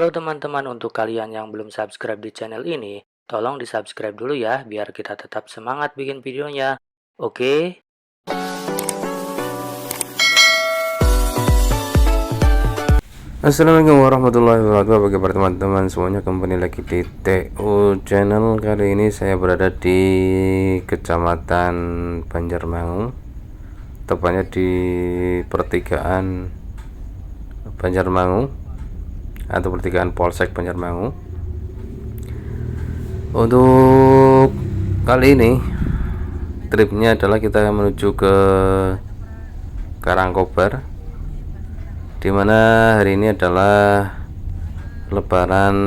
Halo teman-teman, untuk kalian yang belum subscribe di channel ini, tolong di subscribe dulu ya, biar kita tetap semangat bikin videonya. Oke? Assalamualaikum warahmatullahi wabarakatuh. Bagi para teman-teman semuanya, kembali lagi di TU Channel. Kali ini saya berada di Kecamatan Banjarmangu, tepatnya di pertigaan Banjarmangu atau pertigaan Polsek Banjarmangu. Untuk kali ini tripnya adalah kita menuju ke Karangkobar, dimana hari ini adalah Lebaran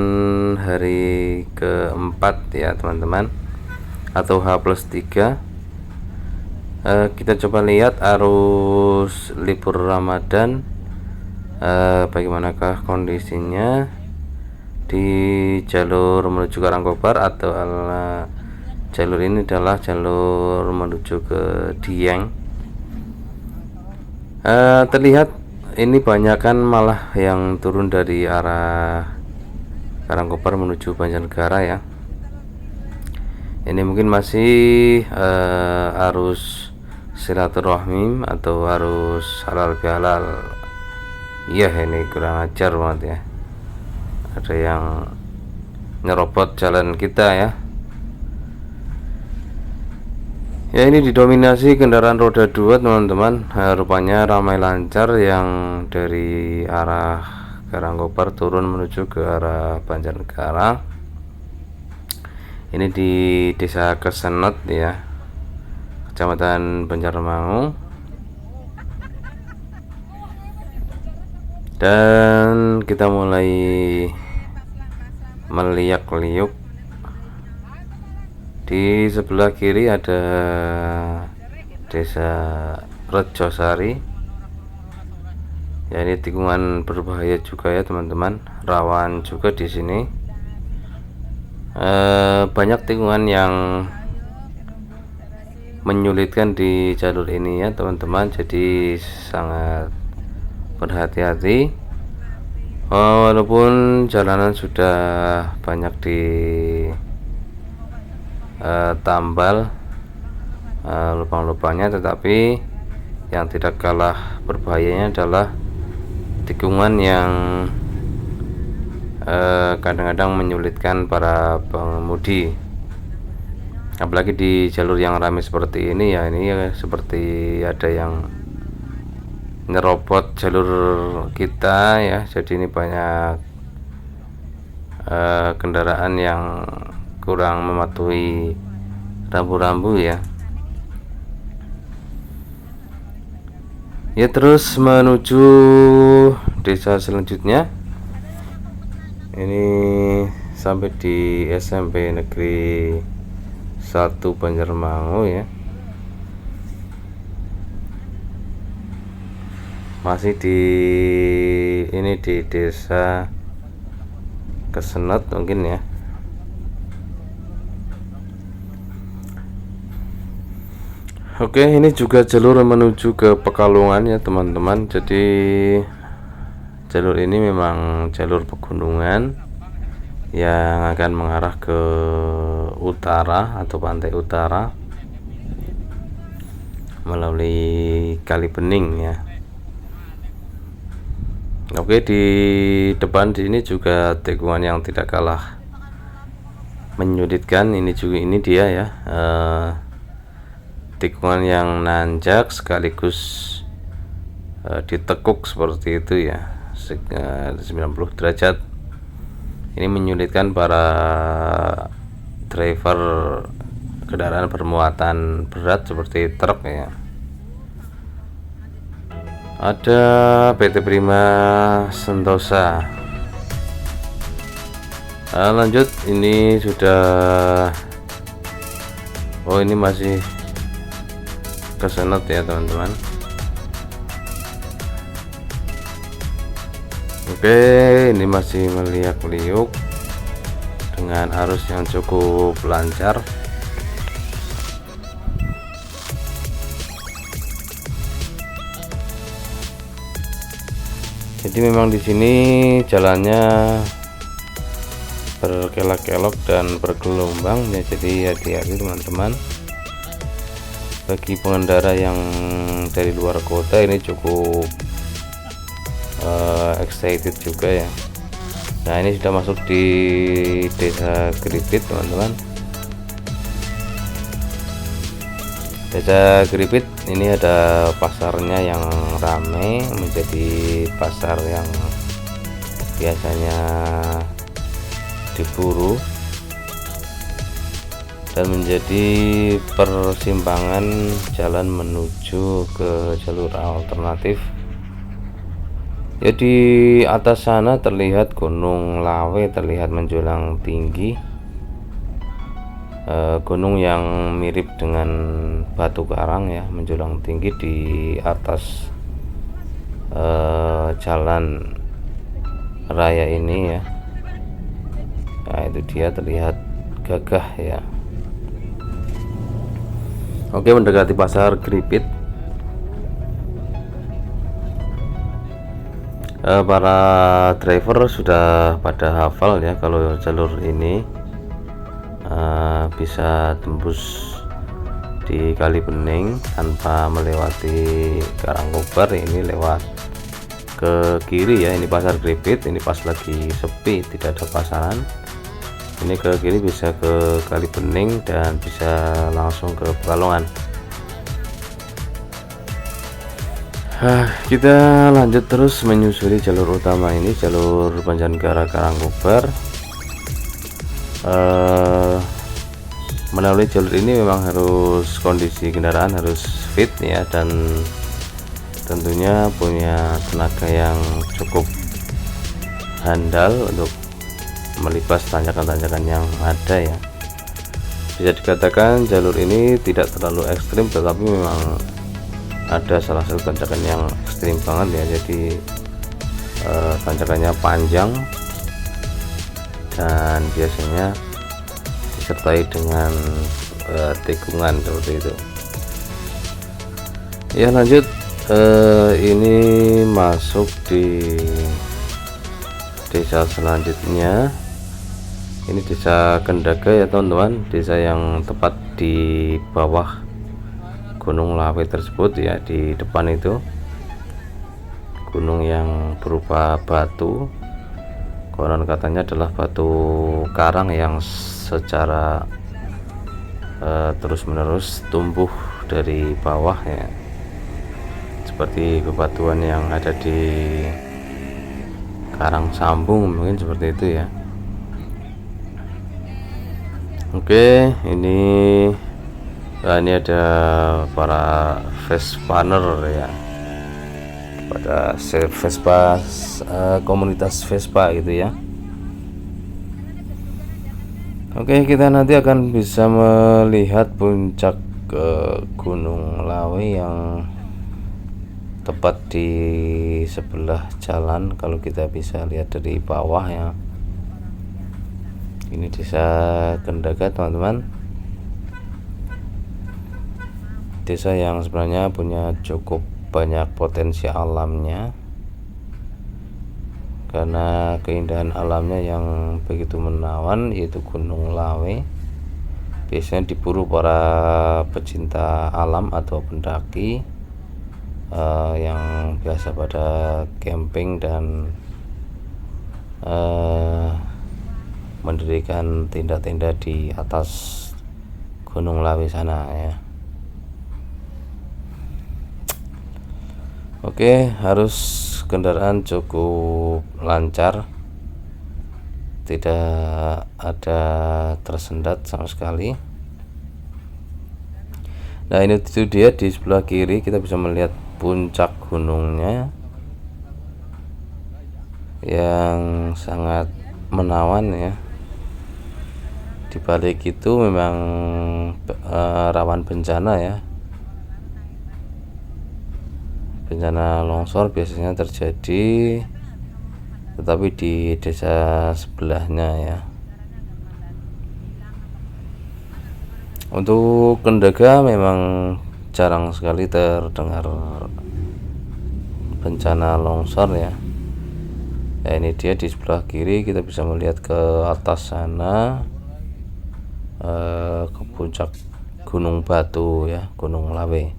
hari keempat ya teman-teman, atau H+3. Kita coba lihat arus libur Ramadan, bagaimanakah kondisinya di jalur menuju Karangkobar, atau jalur ini adalah jalur menuju ke Dieng. Terlihat ini banyakan malah yang turun dari arah Karangkobar menuju Banjarnegara ya. Ini mungkin masih arus silaturahmi atau arus halal bihalal. Iya, ini kurang ajar banget ya. Ada yang nyerobot jalan kita ya. Ya, ini didominasi kendaraan roda 2 teman-teman. Rupanya ramai lancar yang dari arah Karangkobar turun menuju ke arah Banjarnegara. Ini di Desa Kesenot ya, Kecamatan Banjarmangu. Dan kita mulai meliak-liuk. Di sebelah kiri ada Desa Rejosari. Ya, ini tikungan berbahaya juga ya teman-teman, rawan juga di sini. Banyak tikungan yang menyulitkan di jalur ini ya teman-teman, jadi sangat berhati-hati. Walaupun jalanan sudah banyak di tambal lubang-lubangnya, tetapi yang tidak kalah berbahayanya adalah tikungan yang kadang-kadang menyulitkan para pengemudi, apalagi di jalur yang ramai seperti ini ya. Ini ya, seperti ada yang nyerobot jalur kita ya, jadi ini banyak kendaraan yang kurang mematuhi rambu-rambu ya. Ya, terus menuju desa selanjutnya. Ini sampai di SMP Negeri 1 Banjarmangu ya. Masih di ini di Desa Kesenot mungkin ya. Oke, ini juga jalur menuju ke Pekalongan ya teman-teman. Jadi jalur ini memang jalur pegunungan yang akan mengarah ke utara atau pantai utara melalui Kali Bening ya. Oke, di depan di sini juga tikungan yang tidak kalah menyulitkan. Ini juga, ini dia ya, tikungan yang nanjak sekaligus ditekuk seperti itu ya, 90 derajat. Ini menyulitkan para driver kendaraan bermuatan berat seperti truk ya. Ada PT Prima Sentosa. Lanjut, ini sudah, oh ini masih Kesenot ya teman-teman. Oke, ini masih meliak-liuk dengan arus yang cukup lancar. Jadi memang di sini jalannya berkelok-kelok dan bergelombang ya, jadi hati-hati teman-teman. Bagi pengendara yang dari luar kota ini cukup excited juga ya. Nah, ini sudah masuk di Desa Gripit teman-teman. Desa Gripit ini ada pasarnya yang ramai, menjadi pasar yang biasanya diburu dan menjadi persimpangan jalan menuju ke jalur alternatif. Ya, di atas sana terlihat Gunung Lawe terlihat menjulang tinggi, gunung yang mirip dengan Batu Karang ya, menjulang tinggi di atas jalan raya ini ya. Nah, itu dia terlihat gagah ya. Oke, mendekati pasar Gripit. Para driver sudah pada hafal ya kalau jalur ini bisa tembus di Kali Bening tanpa melewati Karangkobar. Ini lewat ke kiri ya, ini pasar Gripit, ini pas lagi sepi tidak ada pasaran. Ini ke kiri bisa ke Kali Bening dan bisa langsung ke Pekalongan. Kita lanjut terus menyusuri jalur utama ini, jalur Banjarnegara Karangkobar. Melalui jalur ini memang harus kondisi kendaraan harus fit ya, dan tentunya punya tenaga yang cukup handal untuk melibas tanjakan-tanjakan yang ada ya. Bisa dikatakan jalur ini tidak terlalu ekstrim, tetapi memang ada salah satu tanjakan yang ekstrim banget ya. Jadi tanjakannya panjang dan biasanya disertai dengan tikungan seperti itu ya. Lanjut, ini masuk di desa selanjutnya. Ini Desa Kendaga ya teman-teman, desa yang tepat di bawah Gunung Lawe tersebut ya. Di depan itu gunung yang berupa batu, konon katanya adalah batu karang yang secara terus-menerus tumbuh dari bawah ya, seperti bebatuan yang ada di Karang Sambung mungkin seperti itu ya. Oke, ini ada para Vespaner ya, pada Vespa, komunitas Vespa gitu ya. Oke, kita nanti akan bisa melihat puncak Gunung Lawe yang tepat di sebelah jalan kalau kita bisa lihat dari bawah ya. Ini Desa Kendaga teman-teman, desa yang sebenarnya punya cukup banyak potensi alamnya, karena keindahan alamnya yang begitu menawan, yaitu Gunung Lawe. Biasanya diburu para pecinta alam atau pendaki yang biasa pada camping dan mendirikan tenda-tenda di atas Gunung Lawe sana ya. Oke, harus kendaraan cukup lancar, tidak ada tersendat sama sekali. Nah, ini itu dia, di sebelah kiri kita bisa melihat puncak gunungnya yang sangat menawan ya. Di balik itu memang rawan bencana ya. Bencana longsor biasanya terjadi, tetapi di desa sebelahnya ya. Untuk Kendaga memang jarang sekali terdengar bencana longsor ya. Nah, ini dia di sebelah kiri kita bisa melihat ke atas sana, ke puncak Gunung Batu ya, Gunung Lawe.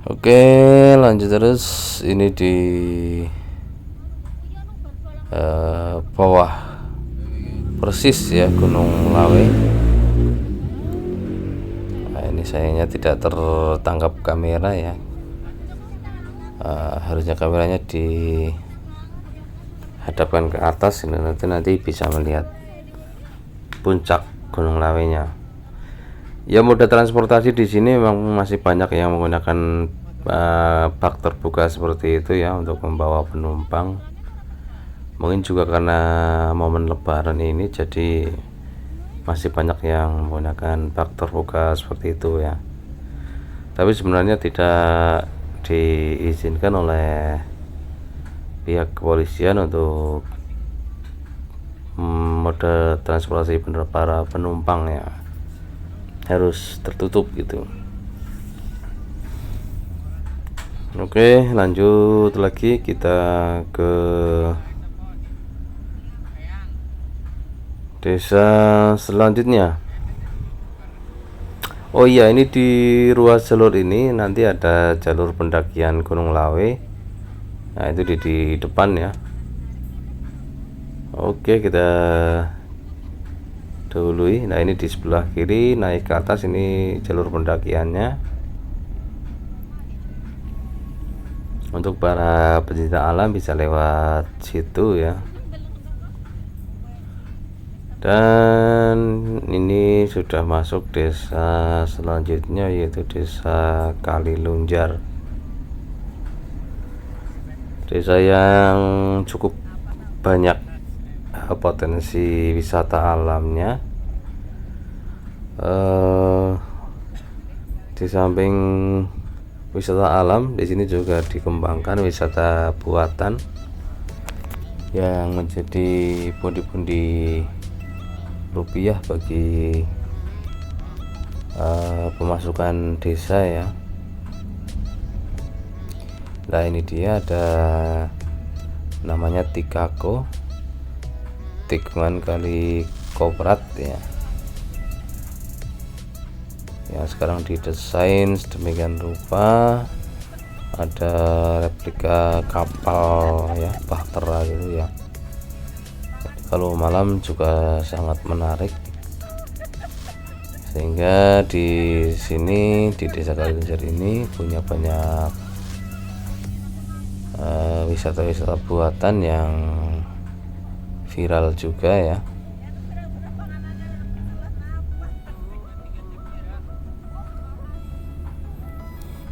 Oke, lanjut terus. Ini di bawah persis ya Gunung Lawe. Nah, ini sayangnya tidak tertangkap kamera ya. Harusnya kameranya dihadapkan ke atas, ini nanti bisa melihat puncak Gunung Lawenya. Ya, moda transportasi di sini memang masih banyak yang menggunakan bak terbuka seperti itu ya untuk membawa penumpang. Mungkin juga karena momen Lebaran ini, jadi masih banyak yang menggunakan bak terbuka seperti itu ya. Tapi sebenarnya tidak diizinkan oleh pihak kepolisian untuk mode transportasi para penumpang ya, harus tertutup gitu. Oke, lanjut lagi kita ke desa selanjutnya. Oh iya, ini di ruas jalur ini nanti ada jalur pendakian Gunung Lawe. Nah, itu di depan ya. Oke, kita dahului. Nah, ini di sebelah kiri naik ke atas, ini jalur pendakiannya. Untuk para pencinta alam bisa lewat situ ya. Dan ini sudah masuk desa selanjutnya, yaitu desa Kalilunjar. Desa yang cukup banyak potensi wisata alamnya. Di samping wisata alam, di sini juga dikembangkan wisata buatan yang menjadi pundi-pundi rupiah bagi pemasukan desa ya. Nah, ini dia ada namanya Tikako, tikungan kali Koprat ya, yang sekarang didesain sedemikian rupa. Ada replika kapal ya, bahtera gitu ya. Kalau malam juga sangat menarik, sehingga di sini di desa Kalilunjar ini punya banyak wisata-wisata buatan yang viral juga ya.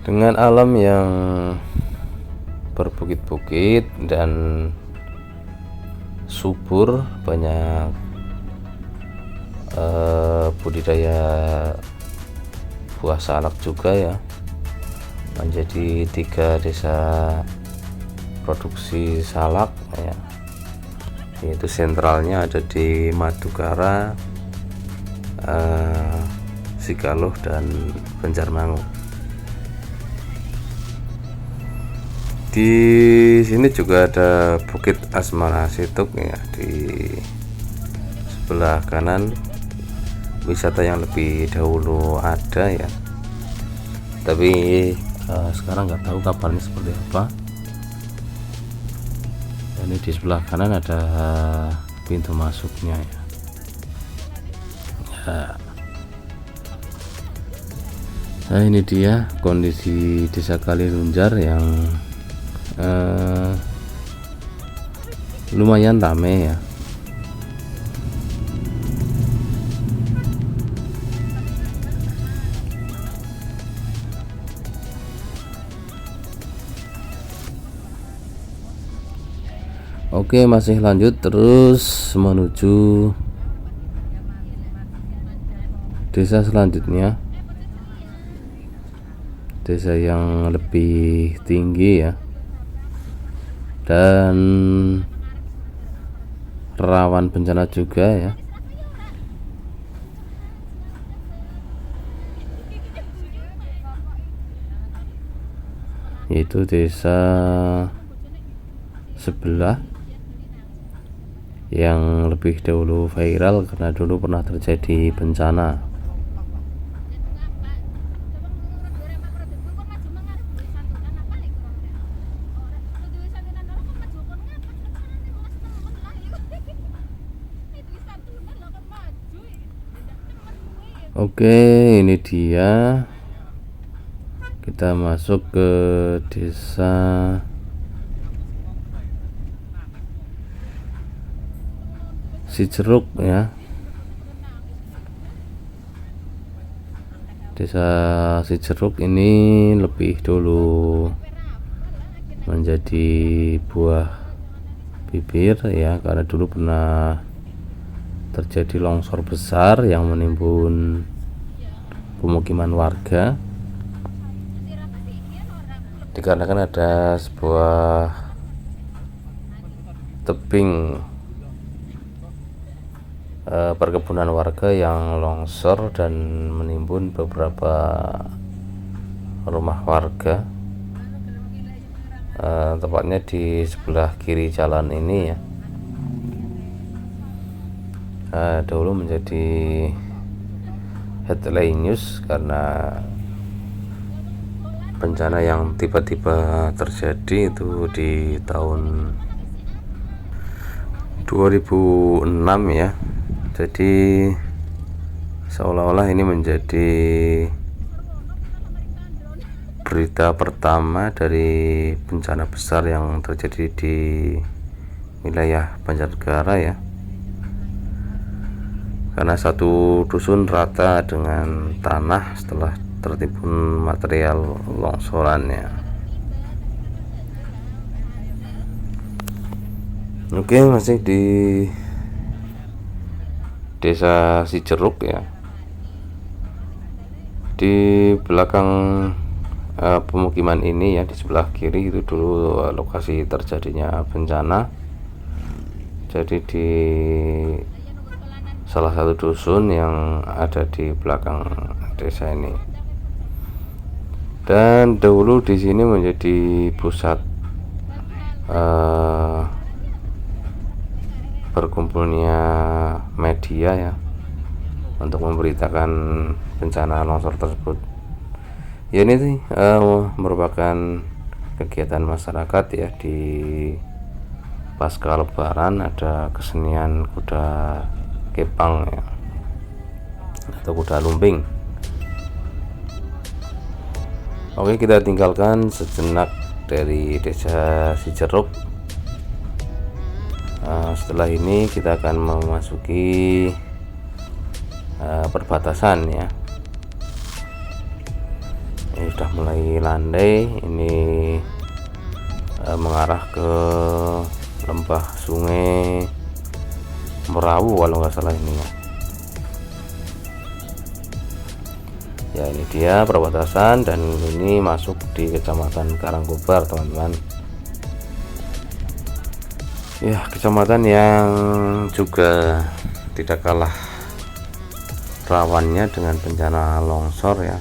Dengan alam yang berbukit-bukit dan subur, banyak budidaya buah salak juga ya. Menjadi 3 desa produksi salak ya, yaitu sentralnya ada di Madukara, Sigaloh dan Banjarmangu. Di sini juga ada Bukit Asmara Situk ya, di sebelah kanan. Wisata yang lebih dahulu ada ya, tapi sekarang nggak tahu kabarnya seperti apa. Ini di sebelah kanan ada pintu masuknya ya. Nah, ini dia kondisi desa Kalilunjar yang lumayan ramai ya. Oke, masih lanjut terus menuju desa selanjutnya, desa yang lebih tinggi ya dan rawan bencana juga ya. yaitu desa sebelah yang lebih dahulu viral karena dulu pernah terjadi bencana. Oke, ini dia, kita masuk ke desa Cijeruk ya. Desa Cijeruk ini lebih dulu menjadi buah bibir ya, karena dulu pernah terjadi longsor besar yang menimbun pemukiman warga, dikarenakan ada sebuah tebing perkebunan warga yang longsor dan menimbun beberapa rumah warga, tepatnya di sebelah kiri jalan ini ya. Dahulu menjadi headline news karena bencana yang tiba-tiba terjadi itu di tahun 2006 ya. Jadi seolah-olah ini menjadi berita pertama dari bencana besar yang terjadi di wilayah Banjarnegara ya, karena satu dusun rata dengan tanah setelah tertimbun material longsorannya. Oke, masih di desa Cijeruk ya. Di belakang pemukiman ini ya, di sebelah kiri itu dulu lokasi terjadinya bencana. Jadi di salah satu dusun yang ada di belakang desa ini, dan dahulu di sini menjadi pusat berkumpulnya media ya untuk memberitakan bencana longsor tersebut. Ya ini sih merupakan kegiatan masyarakat ya, di pasca lebaran ada kesenian kuda kepang ya, atau kuda lumping. Oke, kita tinggalkan sejenak dari desa Cijeruk. Setelah ini kita akan memasuki perbatasan ya. Ini sudah mulai landai, ini mengarah ke lembah sungai Merawu kalau nggak salah ini ya. Ya ini dia perbatasan, dan ini masuk di kecamatan Karangkobar teman-teman. Ya, kecamatan yang juga tidak kalah rawannya dengan bencana longsor ya.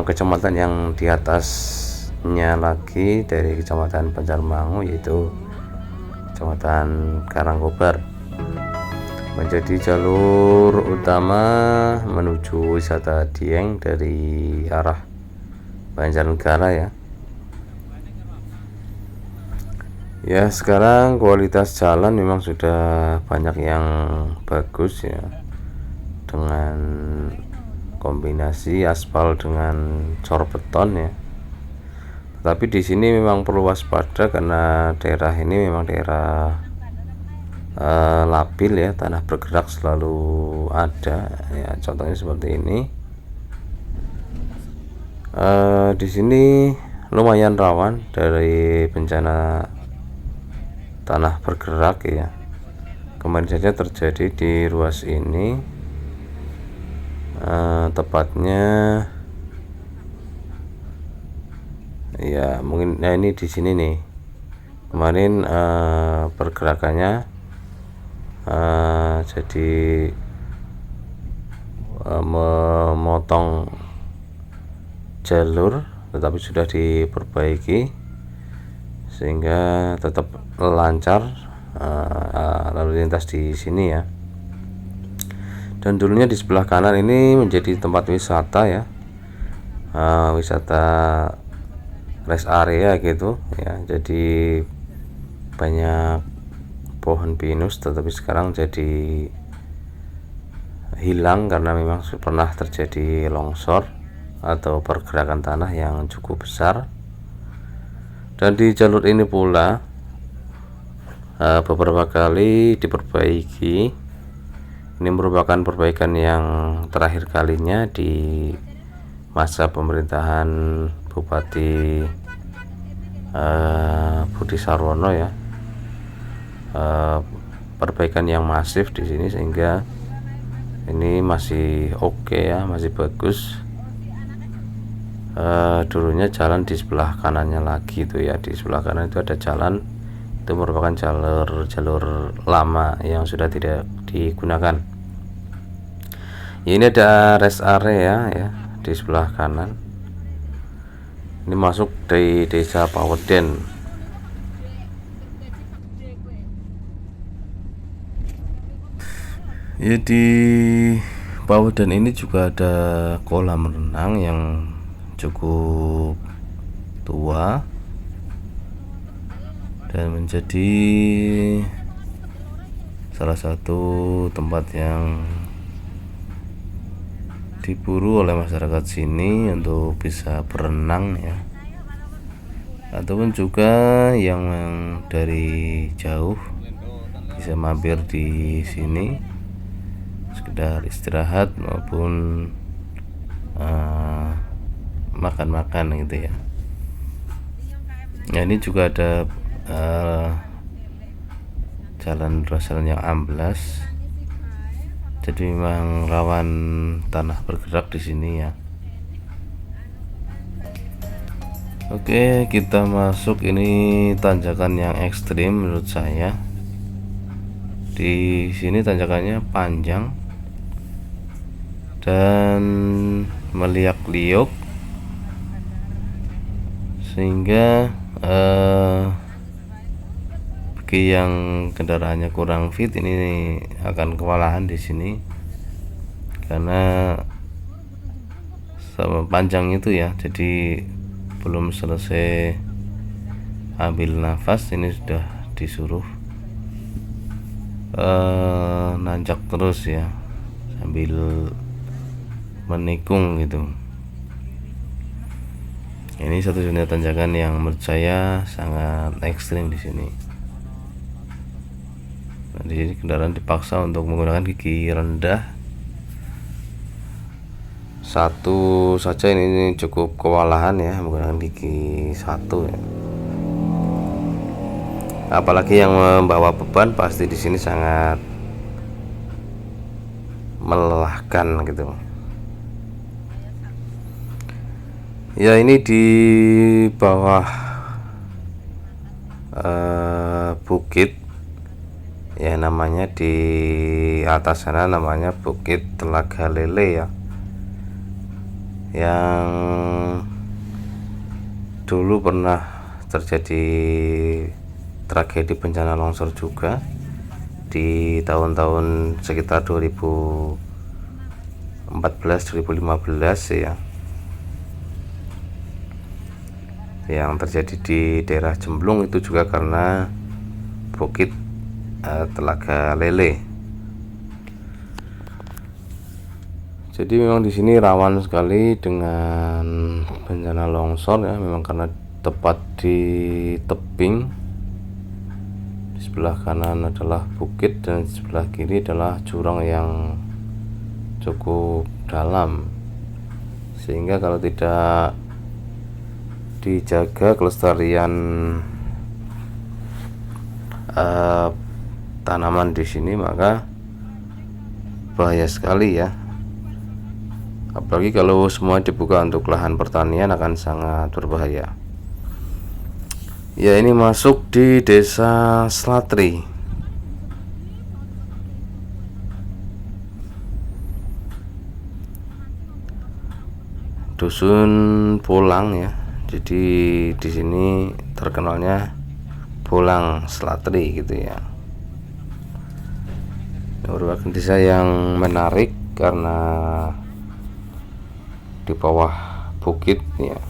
Kecamatan yang di atasnya lagi dari kecamatan Banjarmangu, yaitu kecamatan Karangkobar, menjadi jalur utama menuju wisata Dieng dari arah Banjarnegara ya. Ya, sekarang kualitas jalan memang sudah banyak yang bagus ya, dengan kombinasi aspal dengan cor beton ya. Tapi di sini memang perlu waspada karena daerah ini memang daerah labil ya, tanah bergerak selalu ada ya. Contohnya seperti ini. Di sini lumayan rawan dari bencana tanah bergerak ya. Kemarin saja terjadi di ruas ini, tepatnya ya mungkin ini di sini nih kemarin pergerakannya jadi memotong jalur tetapi sudah diperbaiki sehingga tetap lancar lalu lintas di sini ya. Dan dulunya di sebelah kanan ini menjadi tempat wisata ya, wisata rest area gitu ya. Jadi banyak pohon pinus, tetapi sekarang jadi hilang karena memang pernah terjadi longsor atau pergerakan tanah yang cukup besar. Dan di jalur ini pula beberapa kali diperbaiki. Ini merupakan perbaikan yang terakhir kalinya di masa pemerintahan Bupati Budi Sarwono ya. Perbaikan yang masif di sini sehingga ini masih oke ya, masih bagus. Dulunya jalan di sebelah kanannya lagi itu ya, di sebelah kanan itu ada jalan, itu merupakan jalur lama yang sudah tidak digunakan ya. Ini ada rest area ya di sebelah kanan. Ini masuk dari desa Paweden ya. Di Paweden ini juga ada kolam renang yang cukup tua dan menjadi salah satu tempat yang diburu oleh masyarakat sini untuk bisa berenang ya, ataupun juga yang dari jauh bisa mampir di sini sekedar istirahat maupun makan-makan gitu ya. Nah, ini juga ada jalan yang amblas, jadi memang rawan tanah bergerak di sini ya. Oke, kita masuk. Ini tanjakan yang ekstrim menurut saya. Di sini tanjakannya panjang dan meliak-liuk sehingga bagi yang kendaraannya kurang fit ini akan kewalahan di sini karena sama panjang itu ya. Jadi belum selesai ambil nafas ini sudah disuruh nanjak terus ya sambil menikung gitu. Ini satu-satunya tanjakan yang menurut saya sangat ekstrim di sini. Nah, di sini kendaraan dipaksa untuk menggunakan gigi rendah. Satu saja ini cukup kewalahan ya, menggunakan gigi satu ya. Apalagi yang membawa beban pasti di sini sangat melelahkan gitu. Ya, ini di bawah bukit ya, namanya di atas sana namanya Bukit Telaga Lele ya, yang dulu pernah terjadi tragedi bencana longsor juga di tahun-tahun sekitar 2014-2015 ya, yang terjadi di daerah Jemblung. Itu juga karena Bukit Telaga Lele. Jadi memang di sini rawan sekali dengan bencana longsor ya, memang karena tepat di tebing. Di sebelah kanan adalah bukit dan sebelah kiri adalah jurang yang cukup dalam, sehingga kalau tidak dijaga kelestarian tanaman di sini maka bahaya sekali ya. Apalagi kalau semua dibuka untuk lahan pertanian akan sangat berbahaya. Ya, ini masuk di Desa Slatri. Dusun Pulang ya. Jadi di sini terkenalnya Bolang Slatri gitu ya. Merupakan desa yang menarik karena di bawah bukit ya.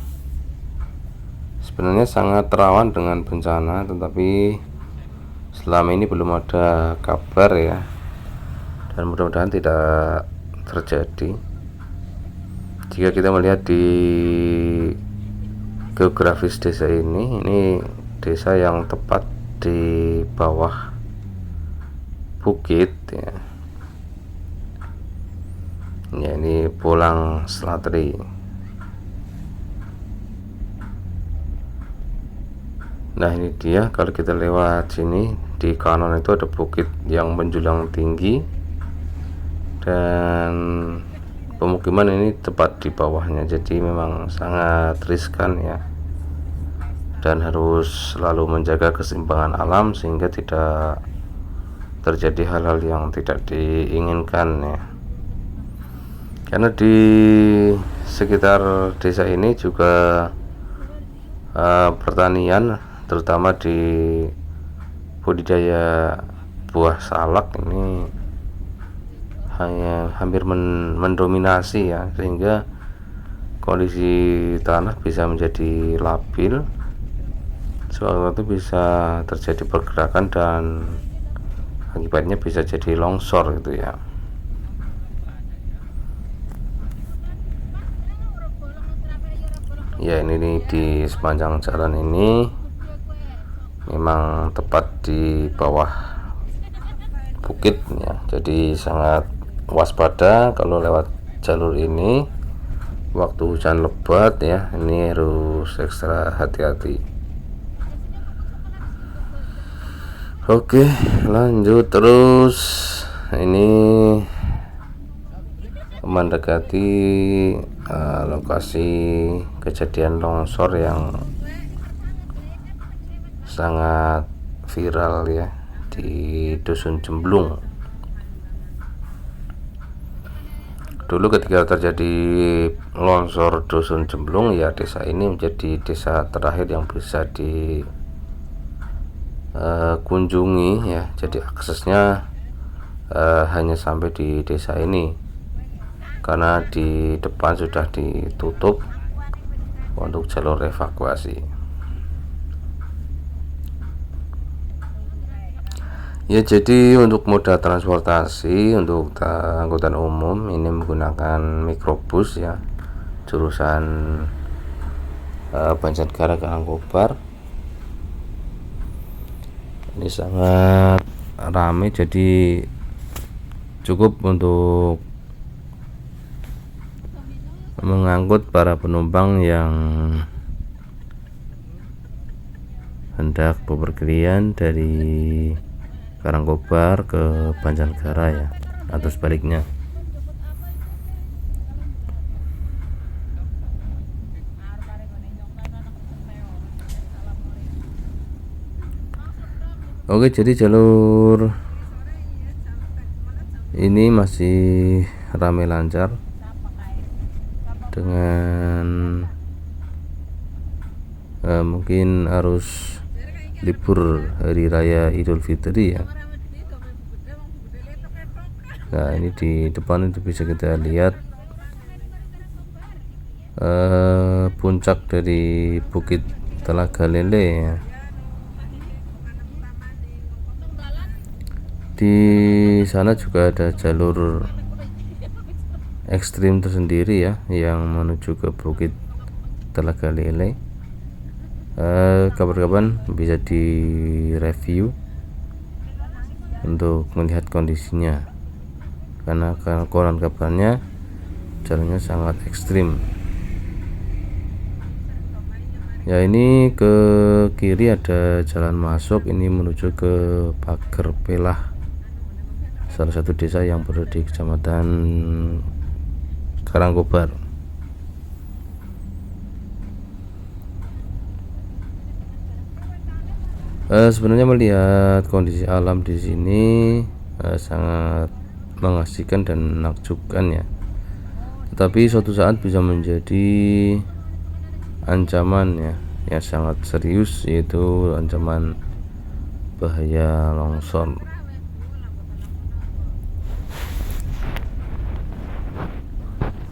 Sebenarnya sangat rawan dengan bencana, tetapi selama ini belum ada kabar ya, dan mudah-mudahan tidak terjadi. Jika kita melihat di geografis desa ini desa yang tepat di bawah bukit ya. Ya, ini Bolang Slatri. Nah, ini dia, kalau kita lewat sini di kanan itu ada bukit yang menjulang tinggi, dan pemukiman ini tepat di bawahnya, jadi memang sangat riskan ya, dan harus selalu menjaga keseimbangan alam sehingga tidak terjadi hal-hal yang tidak diinginkan ya. Karena di sekitar desa ini juga pertanian, terutama di budidaya buah salak ini hanya hampir mendominasi ya, sehingga kondisi tanah bisa menjadi labil, sewaktu bisa terjadi pergerakan dan akibatnya bisa jadi longsor gitu ya. Ya, ini nih, di sepanjang jalan ini memang tepat di bawah bukit ya, jadi sangat waspada kalau lewat jalur ini waktu hujan lebat ya. Ini harus ekstra hati-hati. Oke, lanjut terus. Ini mendekati lokasi kejadian longsor yang sangat viral ya di Dusun Jemblung. Dulu ketika terjadi longsor Dusun Jemblung ya, desa ini menjadi desa terakhir yang bisa dikunjungi ya. Jadi aksesnya hanya sampai di desa ini, karena di depan sudah ditutup untuk jalur evakuasi. Ya, jadi untuk moda transportasi untuk angkutan umum ini menggunakan mikrobus ya, jurusan Banjarnegara ke Angkobar. Ini sangat ramai, jadi cukup untuk mengangkut para penumpang yang hendak bepergian dari Karangkobar ke Banjarnegara ya, atau sebaliknya. Oke, jadi jalur ini masih ramai lancar dengan mungkin arus libur hari raya Idul Fitri ya. Nah, ini di depan itu bisa kita lihat puncak dari Bukit Telaga Lele ya. Di sana juga ada jalur ekstrim tersendiri ya, yang menuju ke Bukit Telaga Lele. Kapan-kapan bisa direview untuk melihat kondisinya, karena koran kabarnya jalannya sangat ekstrim ya. Ini ke kiri ada jalan masuk, ini menuju ke Pager Pelah, salah satu desa yang berada di Kecamatan Karangkobar. Sebenarnya melihat kondisi alam di sini sangat mengasihkan dan menakjubkan ya, tetapi suatu saat bisa menjadi ancaman ya yang sangat serius, yaitu ancaman bahaya longsor.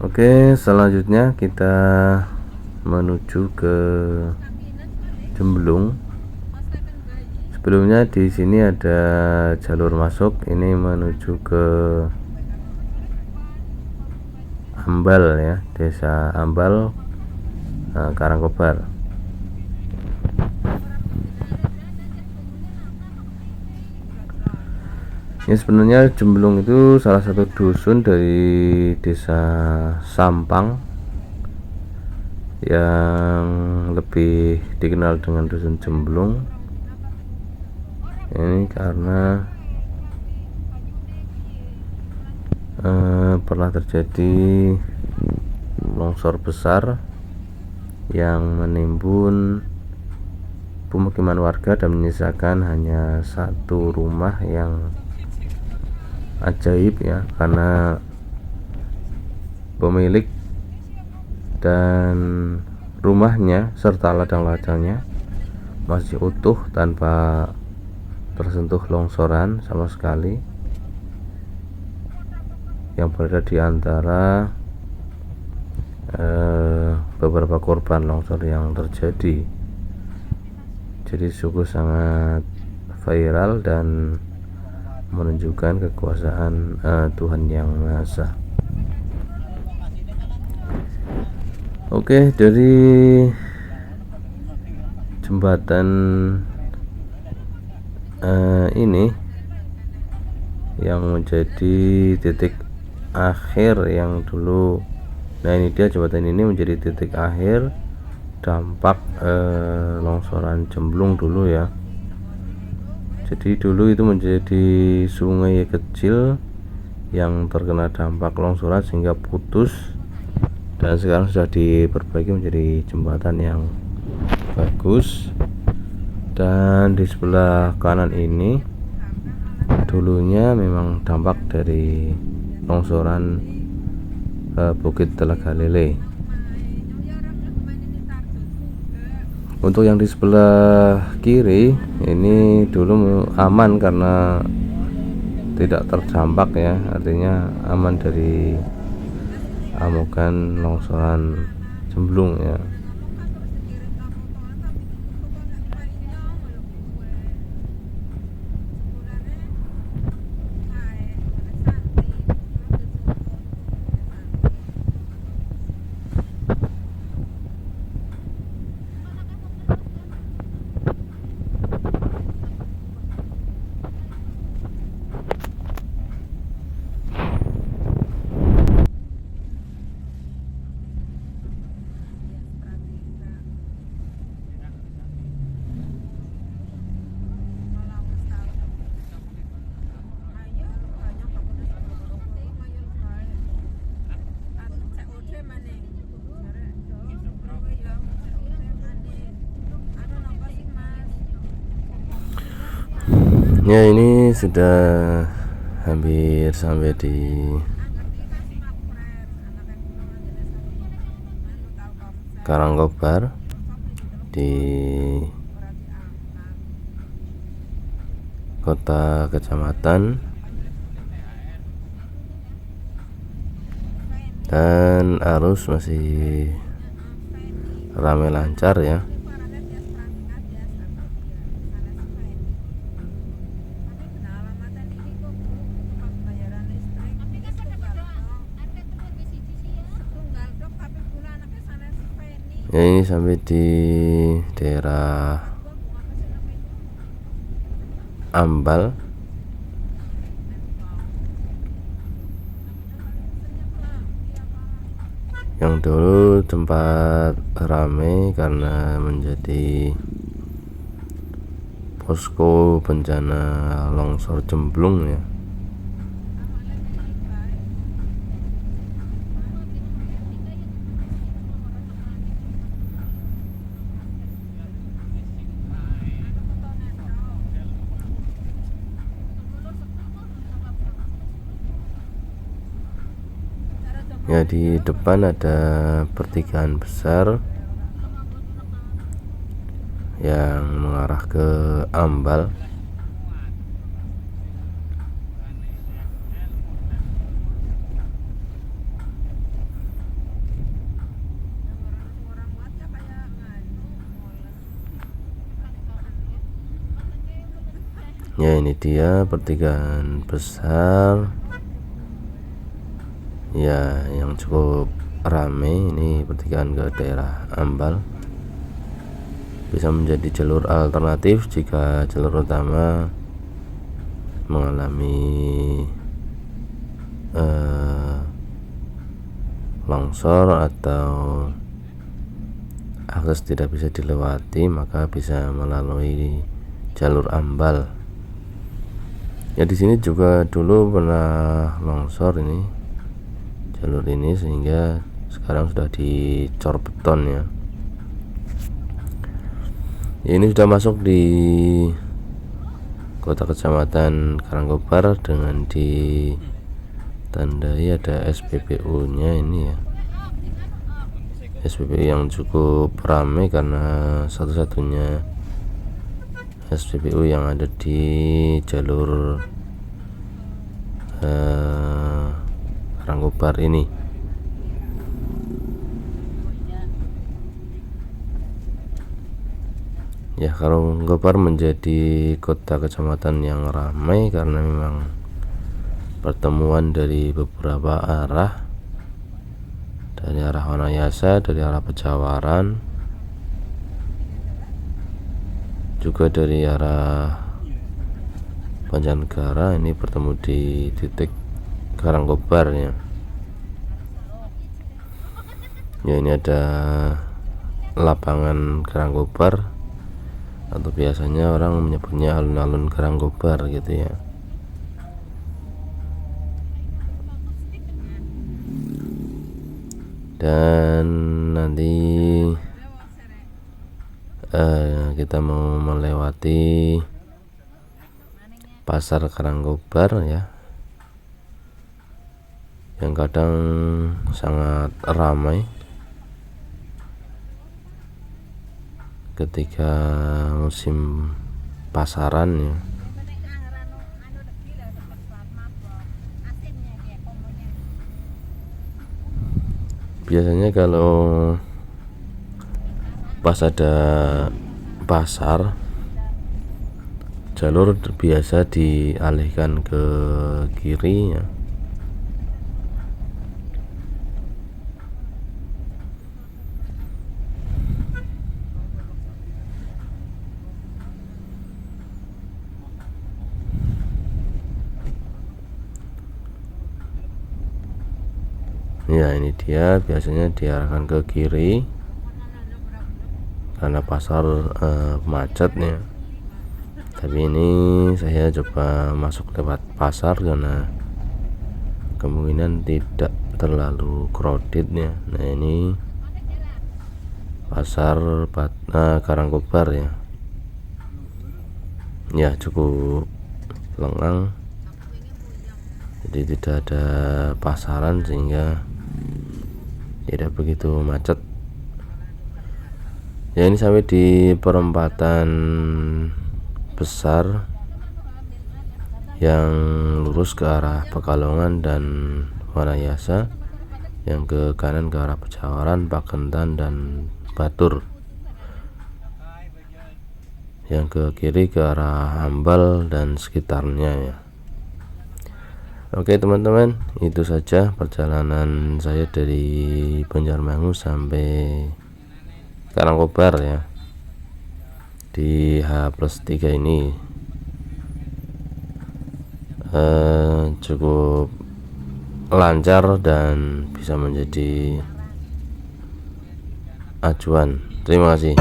Oke, selanjutnya kita menuju ke Jemblung. Sebelumnya di sini ada jalur masuk, ini menuju ke Ambal ya, Desa Ambal, Karangkobar. Ini sebenarnya Jemblung itu salah satu dusun dari Desa Sampang yang lebih dikenal dengan dusun Jemblung. Ini karena pernah terjadi longsor besar yang menimbun pemukiman warga dan menyisakan hanya satu rumah yang ajaib ya, karena pemilik dan rumahnya serta ladang-ladangnya masih utuh tanpa tersentuh longsoran sama sekali, yang berada di antara beberapa korban longsor yang terjadi. Jadi sungguh sangat viral dan menunjukkan kekuasaan Tuhan Yang Maha Esa. Oke, dari jembatan ini yang menjadi titik akhir yang dulu, nah ini dia jembatan ini menjadi titik akhir dampak longsoran Jemblung dulu ya. Jadi dulu itu menjadi sungai kecil yang terkena dampak longsoran sehingga putus, dan sekarang sudah diperbaiki menjadi jembatan yang bagus. Dan di sebelah kanan ini dulunya memang dampak dari longsoran Bukit Telaga Lele. Untuk yang di sebelah kiri ini dulu aman karena tidak terdampak ya, artinya aman dari amukan longsoran Jemblung ya. Ya, ini sudah hampir sampai di Karangkobar, di kota kecamatan, dan arus masih ramai lancar ya. Ya, ini sampai di daerah Ambal. Yang dulu tempat ramai karena menjadi posko bencana longsor Jemblung ya. Ya, di depan ada pertigaan besar yang mengarah ke Ambal. Ya, ini dia pertigaan besar ya yang cukup ramai. Ini pertigaan ke daerah Ambal, bisa menjadi jalur alternatif jika jalur utama mengalami longsor atau akses tidak bisa dilewati, maka bisa melalui jalur Ambal. Ya, di sini juga dulu pernah longsor ini jalur ini, sehingga sekarang sudah dicor beton ya. Ini sudah masuk di kota kecamatan Karangkobar dengan ditandai ada SPBU nya ini ya. SPBU yang cukup ramai karena satu-satunya SPBU yang ada di jalur Karangkobar ini. Ya, Karangkobar menjadi kota kecamatan yang ramai karena memang pertemuan dari beberapa arah, dari arah Wanayasa, dari arah Pejawaran, juga dari arah Banjarnegara. Ini bertemu di titik Karangkobar ya. Ya, ini ada lapangan Karangkobar, atau biasanya orang menyebutnya alun-alun Karangkobar gitu ya. Dan nanti kita mau melewati pasar Karangkobar ya, yang kadang sangat ramai ketika musim pasaran ya. Biasanya kalau pas ada pasar, jalur biasa dialihkan ke kiri ya. Ya, ini dia biasanya diarahkan ke kiri karena pasar macet ya. Tapi ini saya coba masuk lewat pasar karena kemungkinan tidak terlalu crowded ya. Nah, ini pasar Karangkobar ya. Ya, cukup lengang, jadi tidak ada pasaran sehingga tidak begitu macet ya. Ini sampai di perempatan besar yang lurus ke arah Pekalongan dan Wanayasa, yang ke kanan ke arah Pejawaran, Pakentan dan Batur, yang ke kiri ke arah Ambal dan sekitarnya ya. Oke teman-teman, itu saja perjalanan saya dari Banjarmangu sampai Karangkobar ya, di H+3 ini. Cukup lancar dan bisa menjadi acuan. Terima kasih.